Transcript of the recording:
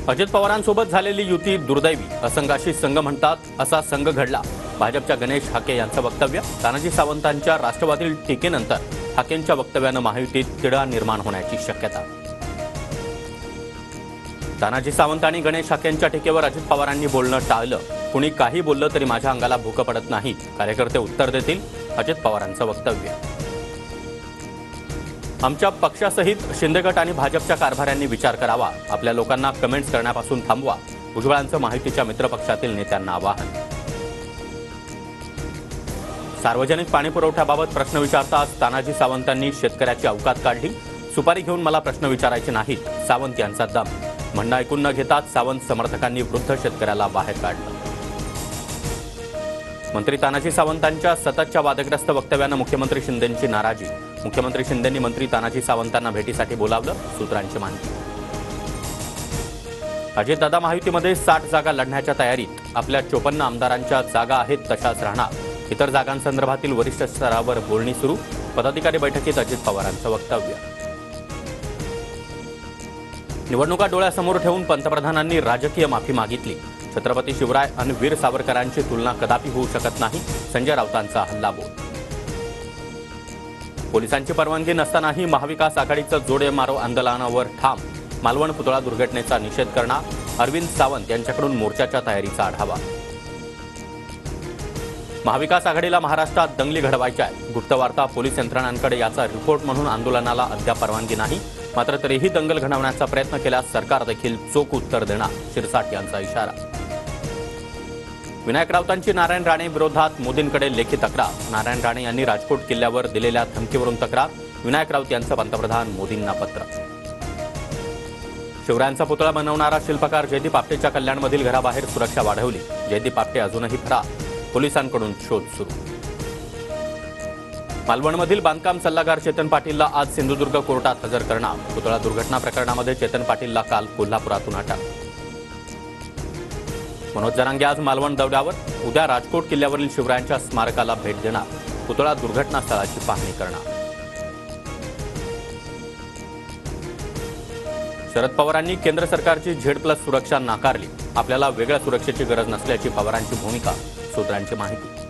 अजित पवारांसोबत झालेली युती दुर्दैवी, असंघाशी संघ म्हणतात असा संघ घडला. भाजपच्या गणेश हाके यांचं वक्तव्य. तानाजी सावंतांच्या राष्ट्रवादी टीकेनंतर हाकेंच्या वक्तव्यानं महायुतीत तिढा निर्माण होण्याची शक्यता. तानाजी सावंत आणि गणेश हाकेंच्या टीकेवर अजित पवारांनी बोलणं टाळलं. कुणी काही बोललं तरी माझ्या अंगाला भूक पडत नाही, कार्यकर्ते उत्तर देतील, अजित पवारांचं वक्तव्य. आमच्या पक्षासहित शिंदे गट आणि भाजपच्या कारभाऱ्यांनी विचार करावा, आपल्या लोकांना कमेंट्स करण्यापासून थांबवा, भुजबळांचं माहितीच्या मित्रपक्षातील नेत्यांना आवाहन. सार्वजनिक पाणीपुरवठ्याबाबत प्रश्न विचारताच तानाजी सावंतांनी शेतकऱ्याची अवकात काढली. सुपारी घेऊन मला प्रश्न विचारायचे नाहीत, सावंत यांचा दम. म्हणणं ऐकून न घेताच सावंत समर्थकांनी वृद्ध शेतकऱ्याला बाहेर काढलं. मंत्री तानाजी सावंतांच्या सततच्या वादग्रस्त वक्तव्यानं मुख्यमंत्री शिंदेंची नाराजी. मुख्यमंत्री शिंदेंनी मंत्री तानाजी सावंतांना भेटीसाठी बोलावलं, सूत्रांची माहिती. अजितदादा महायुतीमध्ये 60 जागा लढण्याच्या तयारीत. आपल्या 54 आमदारांच्या जागा आहेत तशाच राहणार. इतर जागांसंदर्भातील वरिष्ठ स्तरावर बोलणी सुरू. पदाधिकारी बैठकीत अजित पवारांचं वक्तव्य. निवडणुका डोळ्यासमोर ठेवून पंतप्रधानांनी राजकीय माफी मागितली. छत्रपती शिवराय आणि वीर सावरकरांची तुलना कदापि होऊ शकत नाही, संजय राऊतांचा हल्लाबोल. पोलिसांची परवानगी नसतानाही महाविकास आघाडीचं जोडे मारो आंदोलनावर ठाम. मालवण पुतळा दुर्घटनेचा निषेध करणार. अरविंद सावंत यांच्याकडून मोर्चाच्या तयारीचा आढावा. महाविकास आघाडीला महाराष्ट्रात दंगली घडवायच्या आहेत. गुप्तवार्ता पोलीस यंत्रणांकडे याचा रिपोर्ट म्हणून आंदोलनाला अद्याप परवानगी नाही. मात्र तरीही दंगल घडवण्याचा प्रयत्न केल्यास सरकार देखील चोख उत्तर देणार, शिरसाट यांचा इशारा. विनायक राऊतांची नारायण राणे विरोधात मोदींकडे लेखी तक्रार. नारायण राणे यांनी राजकोट किल्ल्यावर दिलेल्या धमकीवरून तक्रार. विनायक राऊत यांचं पंतप्रधान मोदींना पत्र. शिवरायांचा पुतळा बनवणारा शिल्पकार जयदीप आपटेच्या कल्याणमधील घराबाहेर सुरक्षा वाढवली. जयदीप आपटे अजूनही फरार, पोलिसांकडून शोध सुरू. मालवणमधील बांधकाम सल्लागार चेतन पाटीलला आज सिंधुदुर्ग कोर्टात हजर करणार. पुतळा दुर्घटना प्रकरणामध्ये चेतन पाटीलला काल कोल्हापुरातून अटक. मनोज जरांगे आज मालवण दौऱ्यावर. उद्या राजकोट किल्ल्यावरील शिवरायांच्या स्मारकाला भेट देणार. पुतळा दुर्घटनास्थळाची पाहणी करणार. शरद पवारांनी केंद्र सरकारची झेड+ सुरक्षा नाकारली. आपल्याला वेगळ्या सुरक्षेची गरज नसल्याची पवारांची भूमिका, सूत्रांची माहिती.